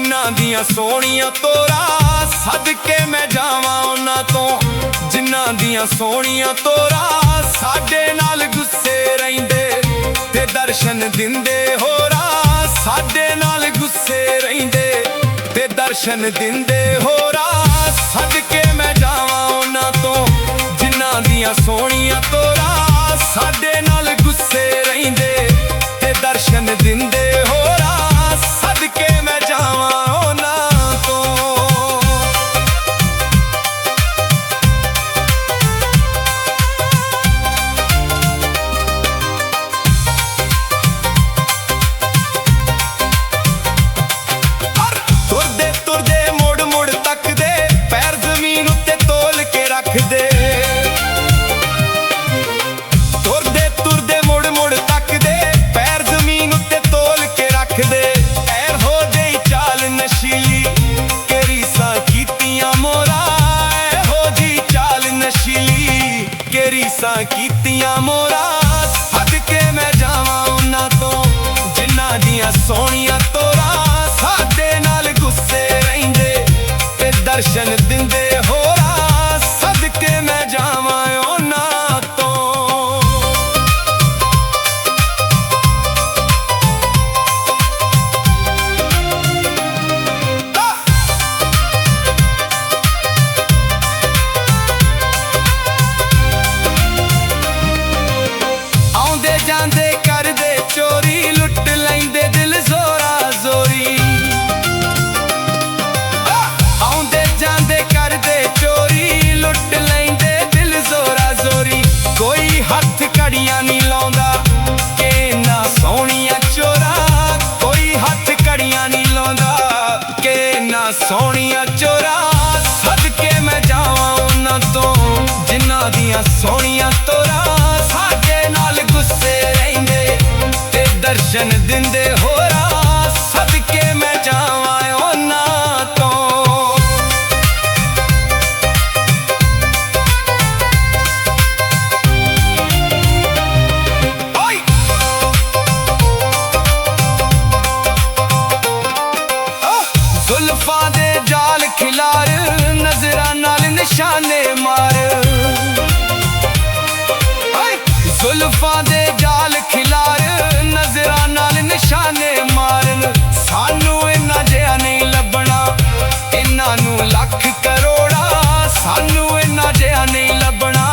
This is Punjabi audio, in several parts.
ਜਿਨ੍ਹਾਂ ਦੀਆਂ ਸੋਹਣੀਆਂ ਤੋਰਾਂ ਸਦਕੇ ਮੈਂ ਜਾਵਾਂ ਉਹਨਾਂ ਤੋਂ। ਜਿਨ੍ਹਾਂ ਦੀਆਂ ਸੋਹਣੀਆਂ ਤੋਰਾਂ ਸਾਡੇ ਨਾਲ ਗੁੱਸੇ ਰਹਿੰਦੇ ਤੇ ਦਰਸ਼ਨ ਦਿੰਦੇ ਹੋਰਾਂ। ਸਾਡੇ ਨਾਲ ਗੁੱਸੇ ਰਹਿੰਦੇ ਤੇ ਦਰਸ਼ਨ ਦਿੰਦੇ ਹੋਰਾਂ। ਸਦਕੇ ਮੈਂ ਜਾਵਾਂ ਉਹਨਾਂ ਤੋਂ। ਜਿਨ੍ਹਾਂ ਦੀਆਂ ਸੋਹਣੀਆਂ ਤੋਰਾਂ ਸਾਡੇ ਨਾਲ ਗੁੱਸੇ ਰਹਿੰਦੇ ਤੇ ਦਰਸ਼ਨ ਦਿੰਦੇ ਹੋਰਾਂ। ਸਦਕੇ ਮੈਂ ਜਾਵਾਂ ਉਹਨਾਂ ਤੋਂ। ਤੁਰਦੇ ਤੁਰਦੇ ਮੁੜ ਮੁੜ ਤੱਕਦੇ ਪੈਰ ਜ਼ਮੀਨ ਉੱਤੇ ਤੋਲ ਕੇ ਰੱਖਦੇ। ਤੁਰਦੇ ਤੁਰਦੇ ਮੁੜ ਮੁੜ ਤੱਕਦੇ ਪੈਰ ਜ਼ਮੀਨ ਉੱਤੇ ਤੋਲ ਕੇ ਰੱਖਦੇ। ਇਹੋ ਜਿਹੀ ਚਾਲ ਨਸ਼ੀਲੀ ਕਿ ਰੀਸਾਂ ਕੀਤੀਆਂ ਮੋਰਾਂ। ਇਹੋ ਜਿਹੀ ਚਾਲ ਨਸ਼ੀਲੀ ਕਿ ਰੀਸਾਂ ਕੀਤੀਆਂ ਮੋਰਾਂ। ਸਦਕੇ ਮੈਂ ਜਾਵਾਂ ਉਹਨਾਂ ਤੋਂ। ਜਿਨ੍ਹਾਂ ਦੀਆਂ ਸੋਹਣੀਆਂ ਤੋਰਾਂ ਸਾਡੇ ਨਾਲ ਗੁੱਸੇ ਰਹਿੰਦੇ ਤੇ ਦਰਸ਼ਨ ਦਿੰਦੇ ਹੋਰਾਂ। ਸਦਕੇ ਮੈਂ ਜਾਵਾਂ ਉਹਨਾਂ ਤੋਂ। ਆਉਂਦੇ ਜਾਂਦੇ ਕਰਦੇ ਚੋਰੀ ਲੁੱਟ ਲੈਂਦੇ ਦਿਲ ਜ਼ੋਰਾ ਜ਼ੋਰੀ। ਆਉਂਦੇ ਜਾਂਦੇ ਕਰਦੇ ਚੋਰੀ ਲੁੱਟ ਲੈਂਦੇ ਦਿਲ ਜ਼ੋਰਾ ਜ਼ੋਰੀ। ਕੋਈ ਹੱਥ ਘੜੀਆਂ ਨਹੀਂ ਲਾਉਂਦਾ ਕਿ ਇੰਨਾ ਸੋਹਣੀਆਂ ਚੋਰਾਂ। ਕੋਈ ਹੱਥ ਘੜੀਆਂ ਨਹੀਂ ਲਾਉਂਦਾ ਕਿ ਇੰਨਾ ਸੋਹਣੀਆਂ ਚੋਰਾਂ। ਸਦਕੇ ਮੈਂ ਜਾਵਾਂ ਉਹਨਾਂ ਤੋਂ। ਜਿਨ੍ਹਾਂ ਦੀਆਂ ਸੋਹਣੀਆਂ ਤੋਰਾਂ ਸਾਡੇ ਨਾਲ ਗੁੱਸੇ ਰਹਿੰਦੇ ਤੇ ਦਰਸ਼ਨ ਦਿੰਦੇ ਹੋਰਾਂ। ਸਦਕੇ ਮੈਂ ਜਾਵਾਂ ਉਹਨਾਂ ਤੋਂ। ਓਏ ਜ਼ੁਲਫਾਂ ਦੇ ਜਾਲ ਖਿਲਾਰ ਨਜ਼ਰਾਂ ਨਾਲ ਨਿਸ਼ਾਨੇ ਮਾਰ। ਜ਼ੁਲਫਾਂ ਦੇ ਜਾਲ ਖਿਲਾਰ ਨਜ਼ਰਾਂ ਨਾਲ ਨਿਸ਼ਾਨੇ ਮਾਰਨ। ਸਾਨੂੰ ਇੰਨਾ ਜਿਹਾ ਨਹੀਂ ਲੱਭਣਾ ਇਹਨਾਂ ਨੂੰ ਲੱਖ ਕਰੋੜਾਂ। ਸਾਨੂੰ ਇੰਨਾ ਜਿਹਾ ਨਹੀਂ ਲੱਭਣਾ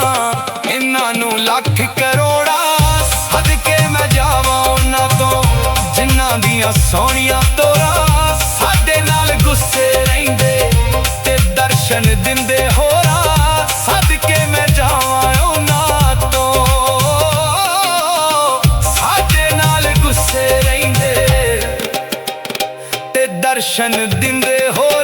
ਇਹਨਾਂ ਨੂੰ ਲੱਖ ਕਰੋੜਾਂ। ਸਦਕੇ ਮੈਂ ਜਾਵਾਂ ਉਹਨਾਂ ਤੋਂ। ਜਿਨ੍ਹਾਂ ਦੀਆਂ ਸੋਹਣੀਆਂ ਤੋਰਾਂ ਸਾਡੇ ਨਾਲ ਗੁੱਸੇ ਰਹਿੰਦੇ ਤੇ ਦਰਸ਼ਨ ਦਿੰਦੇ ਹੋਰਾਂ। ਸਦਕੇ ਮੈਂ ਜਾਵਾਂ ਉਹਨਾਂ ਤੋਂ। ਰਹਿੰਦੇ ਤੇ ਦਰਸ਼ਨ ਦਿੰਦੇ ਹੋ।